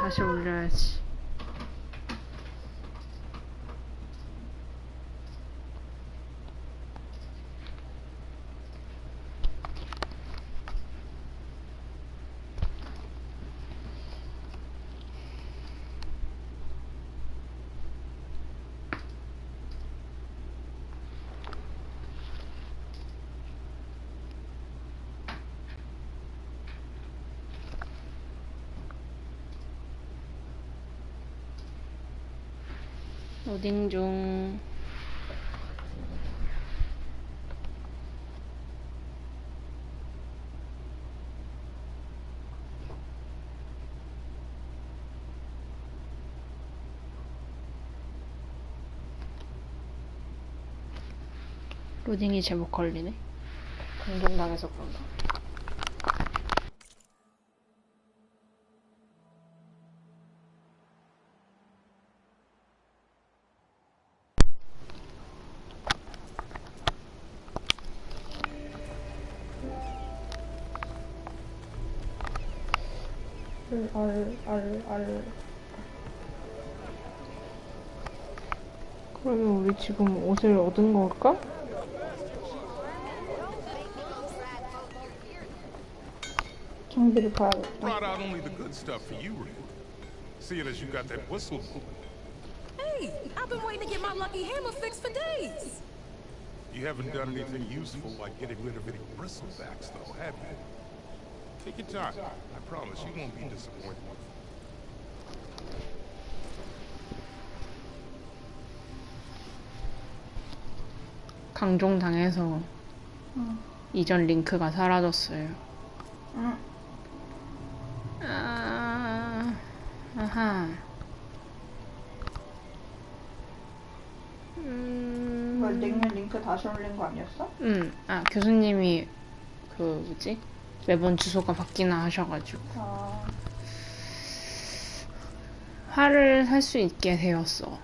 다시 올려야지. 로딩 중. 로딩이 제법 걸리네. 강종당해서 그런가? 그러면 우리 지금 옷을 얻은 걸까? 장비를 봐야겠다. Brought out only the good stuff for you, Red. Seeing as you got that whistle. Hey, I've been waiting to get my lucky hammer fixed for days. You haven't done anything useful like getting rid of any bristlebacks, though, have you? Take your time. I promise you won't be disappointed. 강종당해서 이전 링크가 사라졌어요. 아하. 링면 링크 다시 올린 거 아니었어? 아, 교수님이 그 뭐지? 매번 주소가 바뀌나 하셔가지고 화를 살 수 있게 되었어.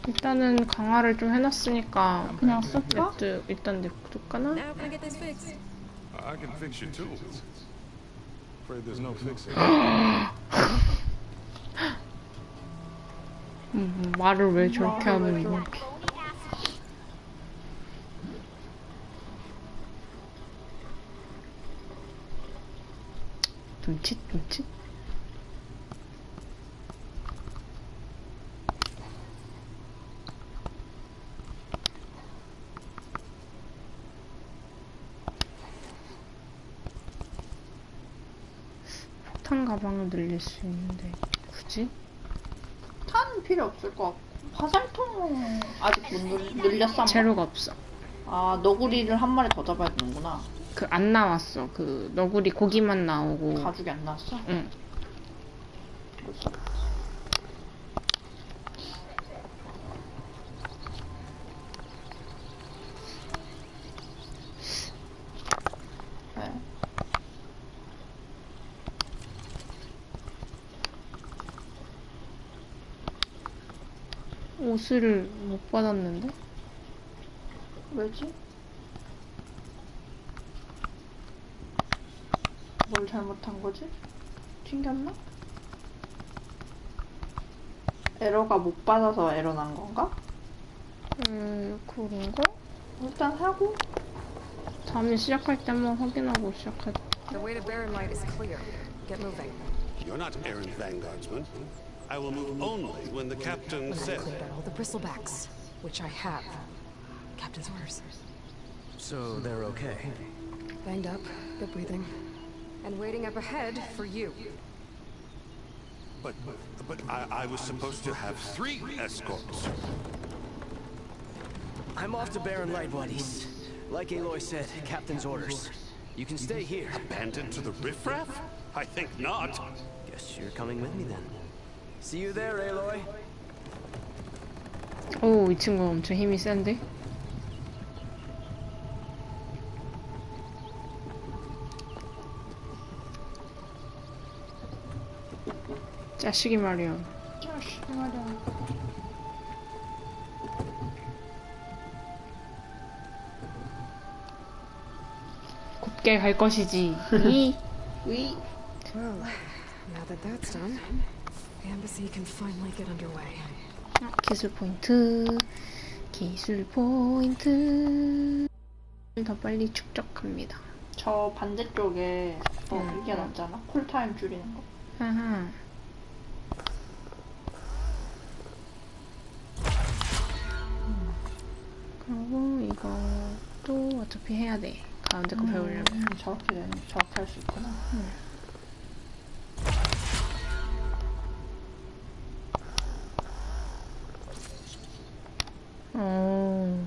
일단은 강화를 좀 해놨으니까 그냥 쓸까? 일단 냅둘까나? Now can I get this fixed? I can fix your tools. Afraid there's no fixing. 말을 왜 저렇게 하는 거야? 눈치? 폭탄 가방을 늘릴 수 있는데 굳이? 탄 필요 없을 것 같고 화살통 아직 못 늘렸어? 재료가 없어. 아 너구리를 한 마리 더 잡아야 되는구나. 그 안 나왔어. 그 너구리 고기만 나오고. 가죽이 안 나왔어? 응. 옷을 못 받았는데? 왜지? 뭘 잘못한 거지? 튕겼나? 에러가 못 받아서 에러 난 건가? 그런가? 일단 하고 다음에 시작할 때 한번 확인하고 시작하자. The way to Baron Light is clear. Get moving. You're not errant vanguardsman. I will move only when the captain says. Cleared out all the bristlebacks, which I have. Captain's orders. So they're okay. Banged up, good breathing, and waiting up ahead for you. But I was supposed to have 3 escorts. I'm off to Baron Light, buddies. Like Aloy said, Captain's orders. You can stay here. Abandoned to the riffraff? I think not. Guess you're coming with me then. See you there, Aloy. 오, 이 친구 엄청 힘이 센데? 자식이 말이야. 야씨 말이야. 곱게 갈 것이지. 이. 의. Well, now that that's done, the embassy can finally get underway. 기술 포인트. 기술 포인트. 더 빨리 축적합니다. 저 반대쪽에 이게 낫잖아. 쿨타임 줄이는 거. 하하. 그리고 이것도 어차피 해야 돼. 가운데 거 배우려면. 저렇게 할 수 있구나. 오.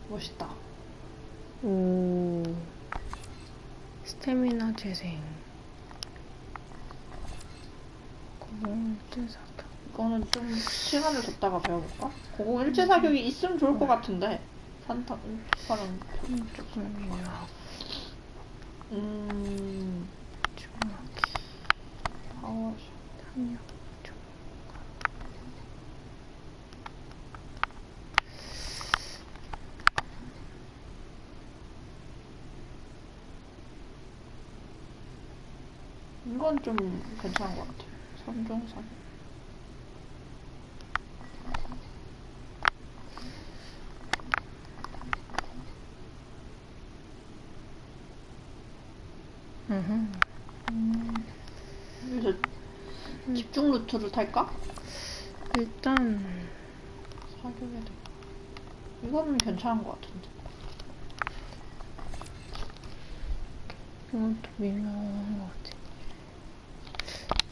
멋있다. 오. 스태미나 재생. 고공일제사격. 이거는 좀 시간을 뒀다가 배워볼까? 고공일제 사격이 있으면 좋을 것 같은데. 산타는 조금 유학. 중학기. 파워. 탐력. 이건 좀 괜찮은 것 같아. 선종선. 여기서 집중 루트를 탈까? 일단 사격에 돼. 이거는 괜찮은 것 같은데. 이건 또 미묘한 것 같아.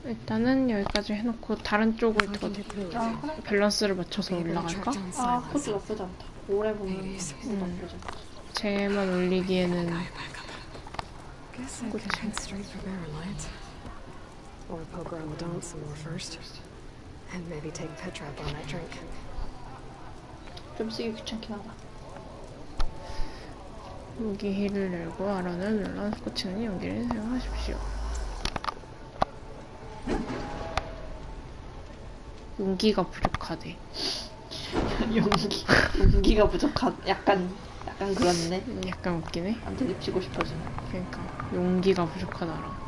일단은 여기까지 해놓고 다른 쪽을 더 아, 그래? 밸런스를 맞춰서 올라갈까? 아, 그것도 나쁘지 않다. 오래 보면 나쁘지 않다. 쟤만 올리기에는 Guess I could head straight for Baron Lights. Or poke around the dance some more first. And maybe take Petra up on that drink. 좀 쓰기 귀찮긴 하다. 여기 힐을 내고 아론을 눌러 꽂히는 용기를 사용하십시오. 용기가 부족하대. 용기가 부족한. 약간 그렇네. 약간 웃기네. 안 되게 피고 싶어지네. 그러니까 용기가 부족하더라.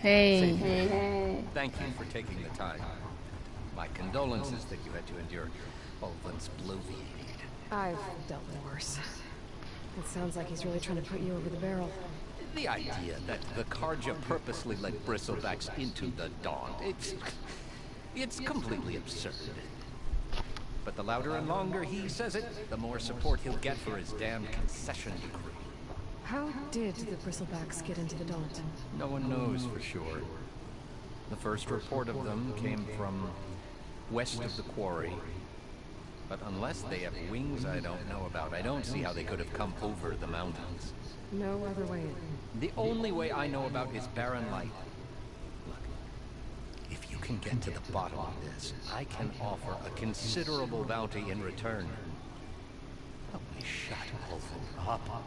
헤이. 헤이. Thank you for taking the time. My condolences that you had to endure Olven's bloviating. I've dealt with worse. It sounds like he's really trying to put you over the barrel. The idea that the Karja purposely let bristlebacks into the Dawn, it's completely absurd. But the louder and longer he says it, the more support he'll get for his damn concession decree. How did the Bristlebacks get into the Daunt? No one knows for sure. The first report of them came from west of the quarry. But unless they have wings I don't know about, I don't see how they could have come over the mountains. No other way in. The only way I know about is Barren Light. Look, if you can get to the bottom of this, I can offer a considerable bounty in return. Help me shut Olven up.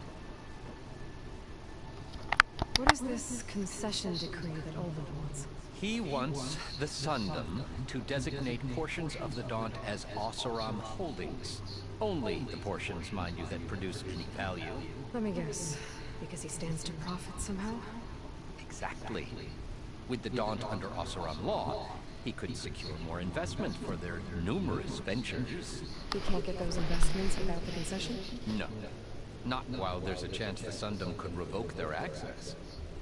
What is this concession decree that Olven wants? He wants the Sundom to designate portions of the Daunt as Oseram holdings. Only the portions, mind you, that produce any value. Let me guess. Because he stands to profit somehow? Exactly. With the Daunt under Oseram law, he could secure more investment for their numerous ventures. He can't get those investments without the concession? No. Not while there's a chance the Sundom could revoke their access.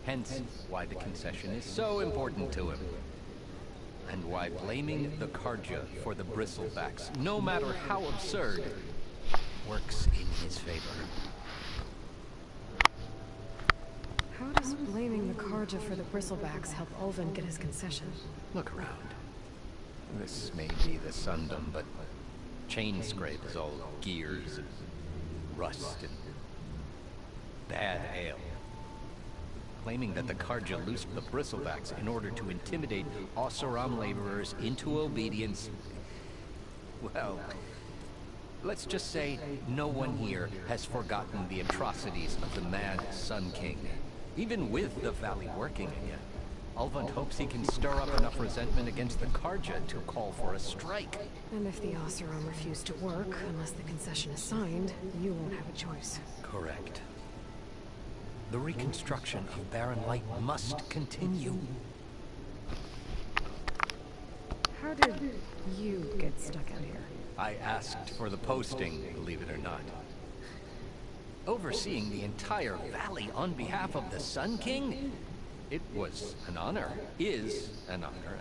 Hence, why the concession is so important to him. And why blaming the Karja for the bristlebacks, no matter how absurd, works in his favor. How does blaming the Karja for the Bristlebacks help Olven get his concession? Look around. This may be the Sundom, but Chain Scrape is all gears and rust and bad ale. Claiming that the Karja loosed the bristlebacks in order to intimidate Oseram laborers into obedience. Well, let's just say no one here has forgotten the atrocities of the Mad Sun King. Even with the valley working again, Ulvund hopes he can stir up enough resentment against the Karja to call for a strike. And if the Oseram refuse to work, unless the concession is signed, you won't have a choice. Correct. The reconstruction of Barren Light must continue. How did you get stuck out here? I asked for the posting, believe it or not. Overseeing the entire valley on behalf of the Sun King? It was an honor. Is an honor.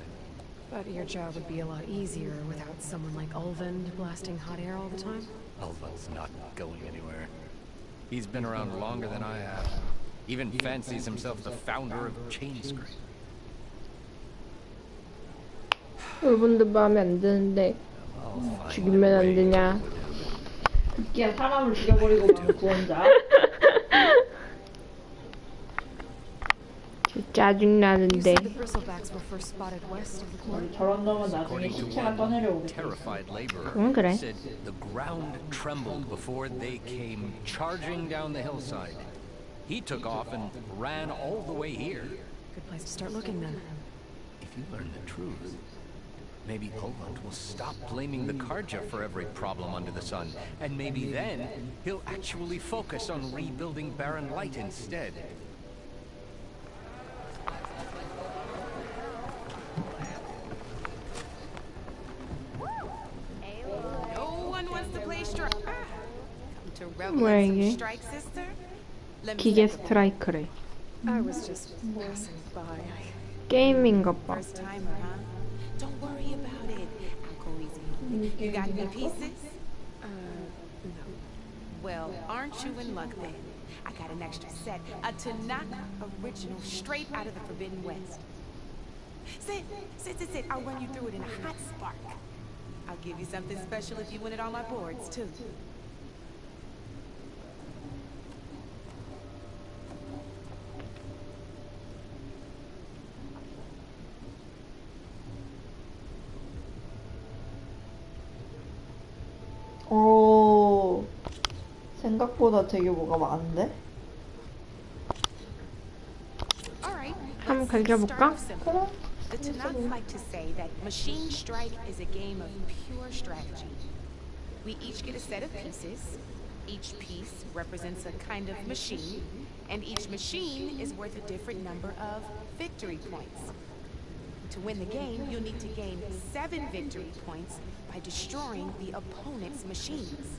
But your job would be a lot easier without someone like Ulvund blasting hot air all the time? Ulvund's not going anywhere. He's been around longer than I have. Even fancies himself the founder of Chainscrape. 울분도 마음에 안 드는데 죽이면 안 되냐? 그냥 사람을 죽여버리고 막 구원자. 짜증나는데. The bristlebacks were first spotted west of the court. 저런 놈은 나중에 According to 시체가 one 떠내려오게 돼. terrified laborer, 그건 그래. said the ground trembled before they came charging down the hillside. He took off and ran all the way here. Good place to start looking then. If you learn the truth, maybe Ulvund will stop blaming the Karja for every problem under the sun, and maybe then he'll actually focus on rebuilding Barren Light instead. No one wants to play strike. To revel 뭐야 in 이게? some strike, sister? Let me 기계 see. 스트라이크래. I was just passing by. 게임인가 봐. First timer, huh? Don't worry about it. I'll go easy. You got any pieces? No. Well, aren't you in luck then? I got an extra set, a Tanaka original straight out of the Forbidden West. Sit. I'll run you through it in a hot spark. I'll give you something special if you win it on my boards, too. 오, 생각보다 되게 뭐가 많은데? All right. 한번 let's start 갈겨볼까? off simple. The Tanakh like to say that Machine Strike is a game of pure strategy. We each get a set of pieces. Each piece represents a kind of machine, and each machine is worth a different number of victory points. To win the game, you'll need to gain 7 victory points by destroying the opponent's machines.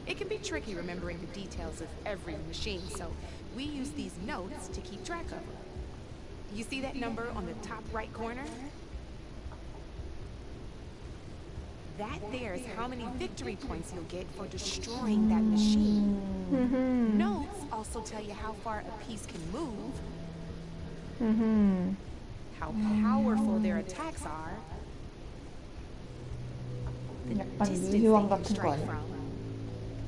It can be tricky remembering the details of every machine, so we use these notes to keep track of them. You see that number on the top right corner? That there is how many victory points you'll get for destroying that machine. Notes also tell you how far a piece can move, how powerful their attacks are, the 약간 distance they 유희왕 can 같은 거 strike 아니야?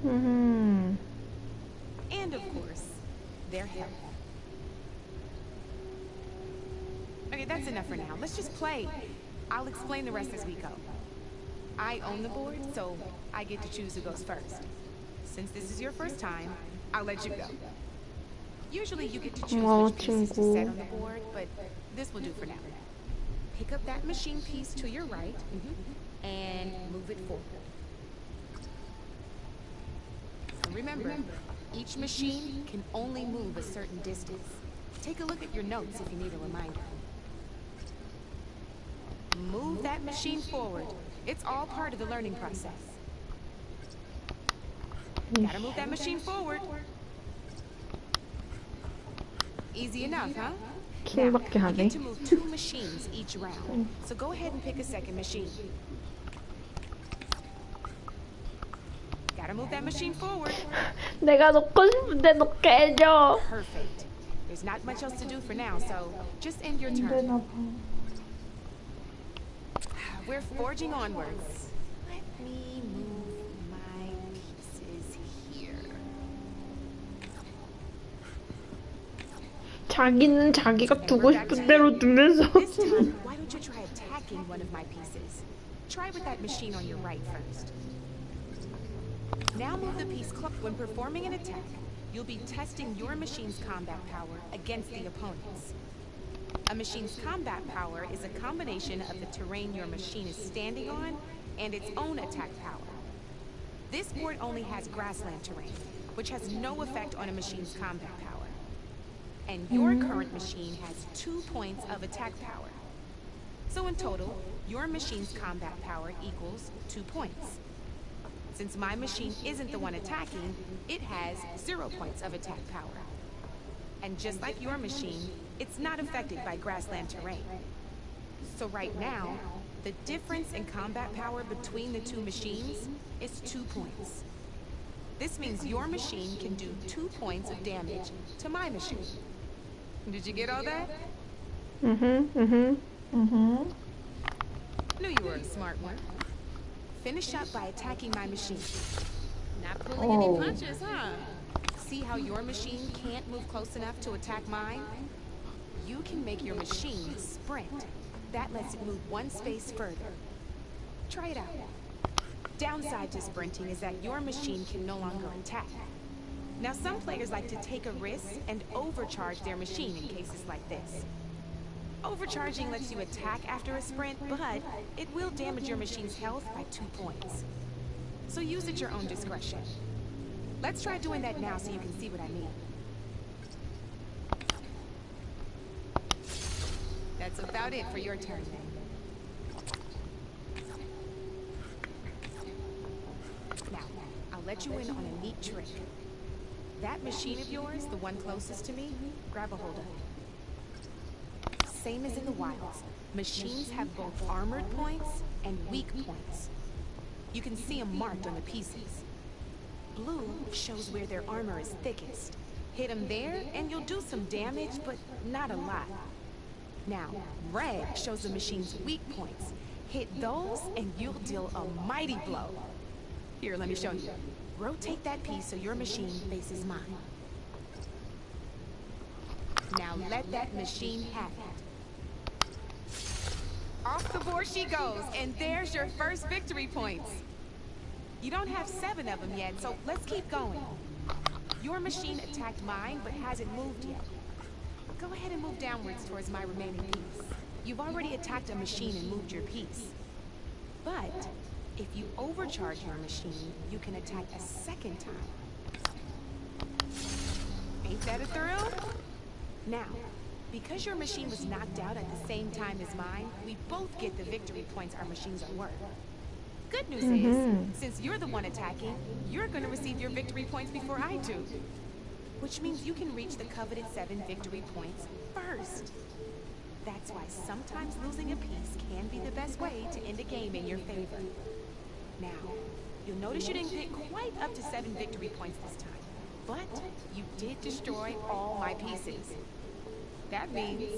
from, and of course, their health. Okay, that's enough for now. Let's just play. I'll explain the rest as we go. I own the board, so I get to choose who goes first. Since this is your first time, I'll let you go. Usually you get to choose which pieces to set on the board, but this will do for now. Pick up that machine piece to your right, and move it forward. And remember, each machine can only move a certain distance. Take a look at your notes if you need a reminder. Move that machine forward. It's all part of the learning process. Gotta move that machine forward. Easy enough, huh? Now, 킹밖에 you 하네. get to move 2 machines each round. So go ahead and pick a second machine. Gotta move that machine forward. 내가 놓고 싶은데 놓게 해줘. Perfect. There's not much else to do for now, so just end your turn. 되나 봐. We're forging onwards. Let me move my pieces here. 자기는 자기가 And 두고 we're back to 싶은 대로 you. 두면서. This time, why don't you try attacking one of my pieces? Try with that machine on your right first. Now move the piece close. When performing an attack, you'll be testing your machine's combat power against the opponent's. A machine's combat power is a combination of the terrain your machine is standing on and its own attack power. This board only has grassland terrain, which has no effect on a machine's combat power. And your current machine has 2 points of attack power. So in total, your machine's combat power equals 2 points. Since my machine isn't the one attacking, it has 0 points of attack power. And just like your machine, it's not affected by grassland terrain. So right now, the difference in combat power between the two machines is 2 points. This means your machine can do 2 points of damage to my machine. Did you get all that? Knew you were a smart one. Finish up by attacking my machine. Not pulling any punches, huh? See how your machine can't move close enough to attack mine? You can make your machine sprint. That lets it move 1 space further. Try it out. Downside to sprinting is that your machine can no longer attack. Now, some players like to take a risk and overcharge their machine in cases like this. Overcharging lets you attack after a sprint, but it will damage your machine's health by 2 points. So use at your own discretion. Let's try doing that now so you can see what I mean. That's about it for your turn then. Now, I'll let you in on a neat trick. That machine of yours, the one closest to me, grab a hold of it. Same as in the wilds, machines have both armored points and weak points. You can see them marked on the pieces. Blue shows where their armor is thickest. Hit them there and you'll do some damage, but not a lot. Now, red shows the machine's weak points. Hit those and you'll deal a mighty blow. Here, let me show you. Rotate that piece so your machine faces mine. Now let that machine have it. Off the board she goes, and there's your first victory points. You don't have 7 of them yet, so let's keep going. Your machine attacked mine, but hasn't moved yet. Go ahead and move downwards towards my remaining piece. You've already attacked a machine and moved your piece. But if you overcharge your machine, you can attack a second time. Ain't that a thrill? Now, because your machine was knocked out at the same time as mine, we both get the victory points our machines are worth. Good news is, since you're the one attacking, you're going to receive your victory points before I do. Which means you can reach the coveted 7 victory points first. That's why sometimes losing a piece can be the best way to end a game in your favor. Now, you'll notice you didn't get quite up to 7 victory points this time, but you did destroy all my pieces. That means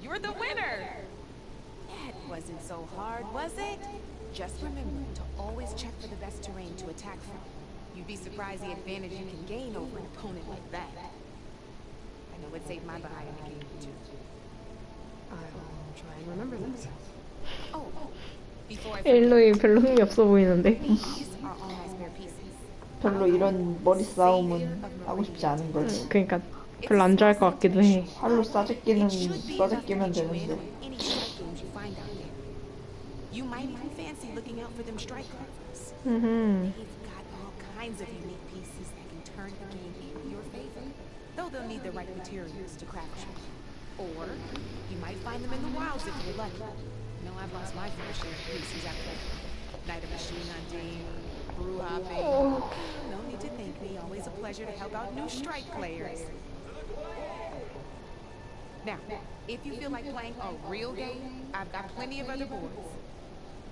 you're the winner! That wasn't so hard, was it? Just remember to always check for the best terrain to attack from. You'd be surprised the advantage you can gain over an opponent like that. I know it saved my behind in the game, too. I'll try and remember that. Oh, before I forget, 일로이 별로 흥미 없어 보이는데. these are all my spare pieces. 별로 이런 머리 싸움은 하고 싶지 않은 거지. 그러니까 별로 안 좋아할 것 같기도 해. 팔로 싸제끼는 It should be enough to 싸제끼면 get you in 되는데. on any strike games you find out there. You might even fancy looking out for them strike rifles. They've got all kinds of unique pieces that can turn the game in your favor. Though they'll need the right materials to craft them. Or you might find them in the wilds if you're lucky. No, I've lost my fair share of pieces after night of machine hunting, brew hopping. No need to thank me. Always a pleasure to help out new strike players. Now, if you feel like playing a real game, I've got plenty of other boards.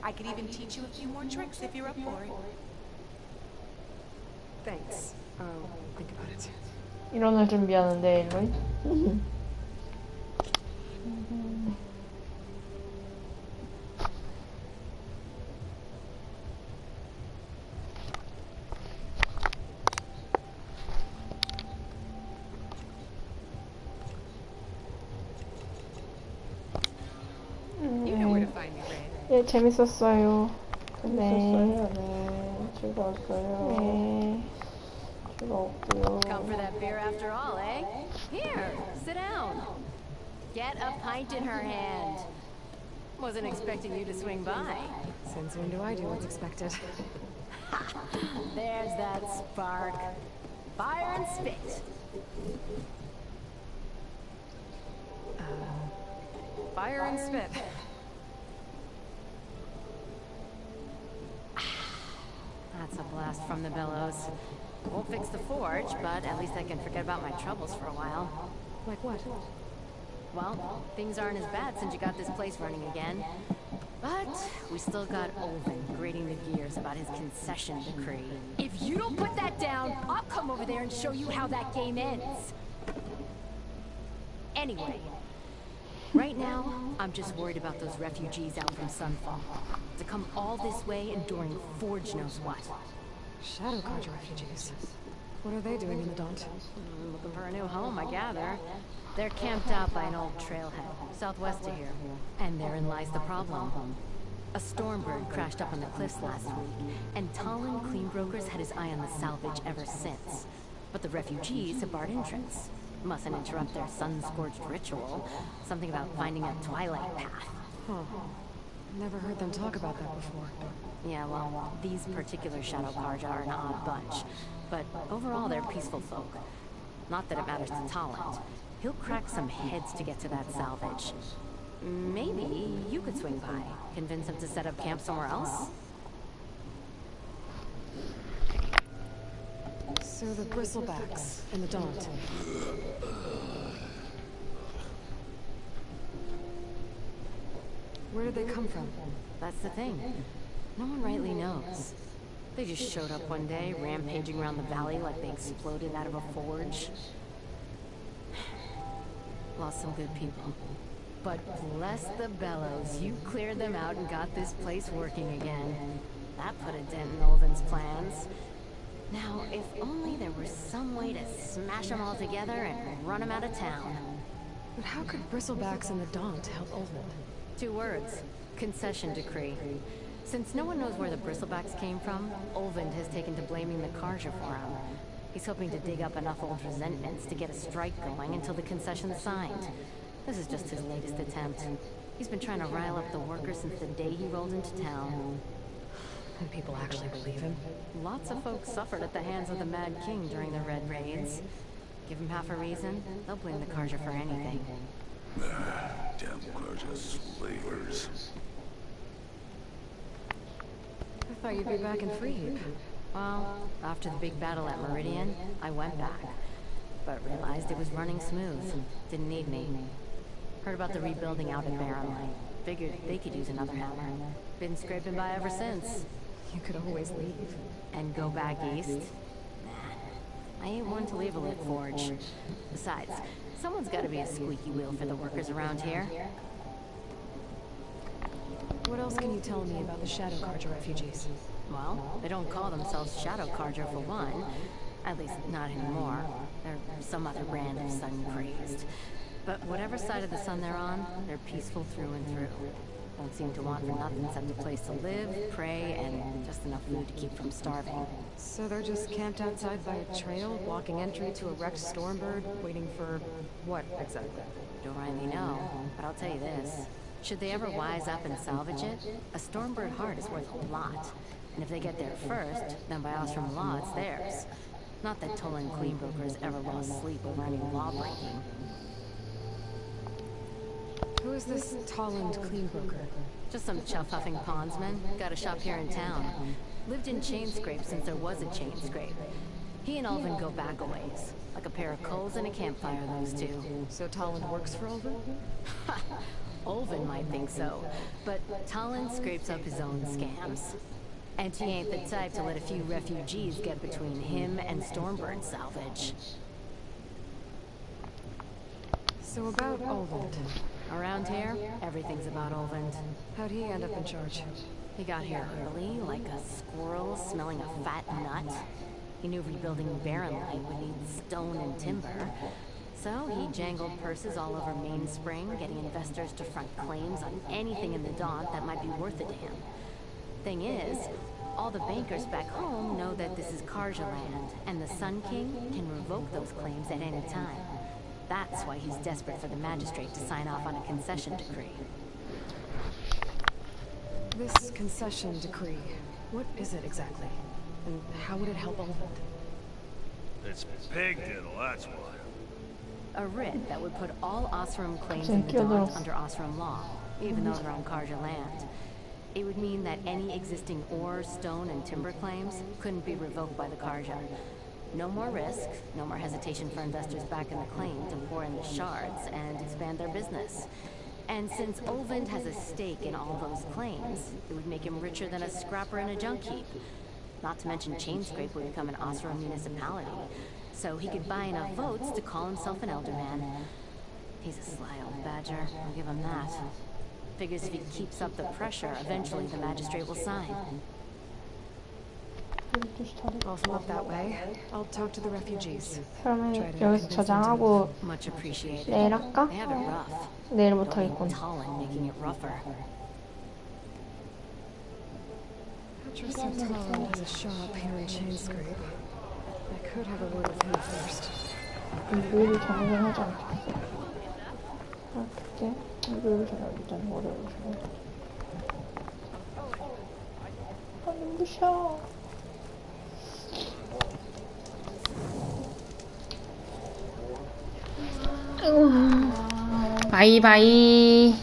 I could even teach you a few more tricks if you're up for it. Thanks. I'll think about it. 일어날 준비하는데 일로이. 예, 재밌었어요. 재밌었어요. 네. 즐거웠어요. 네. 즐거웠고요. Come for that beer after all, eh? Here, sit down. Get a pint in her hand. Wasn't expecting you to swing by. Since when do I do what's expected? There's that spark. Fire and spit. Fire and spit. That's a blast from the bellows. Won't fix the forge, but at least I can forget about my troubles for a while. Like what? Well, things aren't as bad since you got this place running again. But we still got Olvin grating the gears about his concession decree. If you don't put that down, I'll come over there and show you how that game ends. Anyway, right now, I'm just worried about those refugees out from Sunfall. To come all this way enduring Forge knows what. Shadow Carja refugees. What are they doing in the Daunt? Looking for a new home, I gather. They're camped out by an old trailhead, southwest of here. And therein lies the problem. A stormbird crashed up on the cliffs last week, and Talon Cleanbrokers had his eye on the salvage ever since. But the refugees have barred entrance. Mustn't interrupt their sun-scorched ritual. Something about finding a twilight path. Huh. Never heard them talk about that before. Yeah, well, these particular Shadow Carja are an odd bunch. But overall, they're peaceful folk. Not that it matters to Talent. He'll crack some heads to get to that salvage. Maybe you could swing by. Convince him to set up camp somewhere else? So the bristlebacks in the Daunt. Where did they come from? That's the thing. No one rightly knows. They just showed up one day, rampaging around the valley like they exploded out of a forge. Lost some good people. But bless the bellows, you cleared them out and got this place working again. That put a dent in Olvin's plans. Now, if only there were some way to smash them all together and run them out of town. But how could bristlebacks in the Daunt help Olvin? 2 words. Concession decree. Since no one knows where the bristlebacks came from, Olvind has taken to blaming the Carja for him. He's hoping to dig up enough old resentments to get a strike going until the concession's signed. This is just his latest attempt. He's been trying to rile up the workers since the day he rolled into town. And people actually believe him? Lots of folks suffered at the hands of the Mad King during the Red Raids. Give him half a reason, they'll blame the Carja for anything. Damn Carja slavers. I thought you'd be back in Freeheap. Well, after the big battle at Meridian, I went back. But realized it was running smooth and didn't need me. Heard about the rebuilding out at Barren Light. Figured they could use another hammer. Been scraping by ever since. You could always leave. And go back east? Nah, I ain't one to leave a lit forge. Besides, someone's gotta be a squeaky wheel for the workers around here. What else can you tell me about the Shadow Carja refugees? Well, they don't call themselves Shadow Carja for one. At least, not anymore. They're some other brand of sun-crazed. But whatever side of the sun they're on, they're peaceful through and through. Don't seem to want for nothing except a place to live, pray, and just enough food to keep from starving. So they're just camped outside by a trail, blocking entry to a wrecked Stormbird, waiting for what exactly? Don't rightly know, but I'll tell you this. Should they ever wise up and salvage it, a Stormbird heart is worth a lot. And if they get there first, then by us from law, it's theirs. Not that Tolan Cleanbrokers ever lost sleep over any law-breaking. Who is this Tolland Cleanbroker? Just some chuff-huffing pondsman. Got a shop here in town. Lived in Chainscrape since there was a Chainscrape. He and Ulvin go back a ways. Like a pair of coals and a campfire, those two. So Tolland works for Ulvin? Ulvin might think so, but Talon scrapes up his own scams. And he ain't the type to let a few refugees get between him and Stormbird salvage. So about Ulvin. Around here, everything's about Ulvin. How'd he end up in charge? He got here early, like a squirrel smelling a fat nut. He knew rebuilding Barren Light would need stone and timber. So he jangled purses all over Mainspring, getting investors to front claims on anything in the Daunt that might be worth a damn. Thing is, all the bankers back home know that this is Karja land, and the Sun King can revoke those claims at any time. That's why he's desperate for the magistrate to sign off on a concession decree. This concession decree, what is it exactly? And how would it help Ovid? It's pig diddle, that's why. A writ that would put all Osram claims in the Daunt under Osram law, even though they're on Karja land. It would mean that any existing ore, stone, and timber claims couldn't be revoked by the Karja. No more risk, no more hesitation for investors back in the claim to pour in the shards and expand their business. And since Ovind has a stake in all those claims, it would make him richer than a scrapper in a junk heap. Not to mention Chainscrape would become an Osram municipality, so he could buy enough votes to call himself an elderman. He's a sly old badger, I'll give him that. Figures if he keeps up the pressure, eventually the magistrate will sign. I'll come up that way. I'll talk to the refugees. 그러면 여기서 저장하고 Much appreciated. 내일 할까? They have it rough. 내일 못하겠군. Tallinn making it rougher. Petrus Sartaro has a shop here in Chainscrape. I could have a word with him first. 일요일 저녁에 하지 않겠어? 아, 그때? 일요일 저녁이잖아, 월요일 저녁. 아, 눈부셔. 바이바이.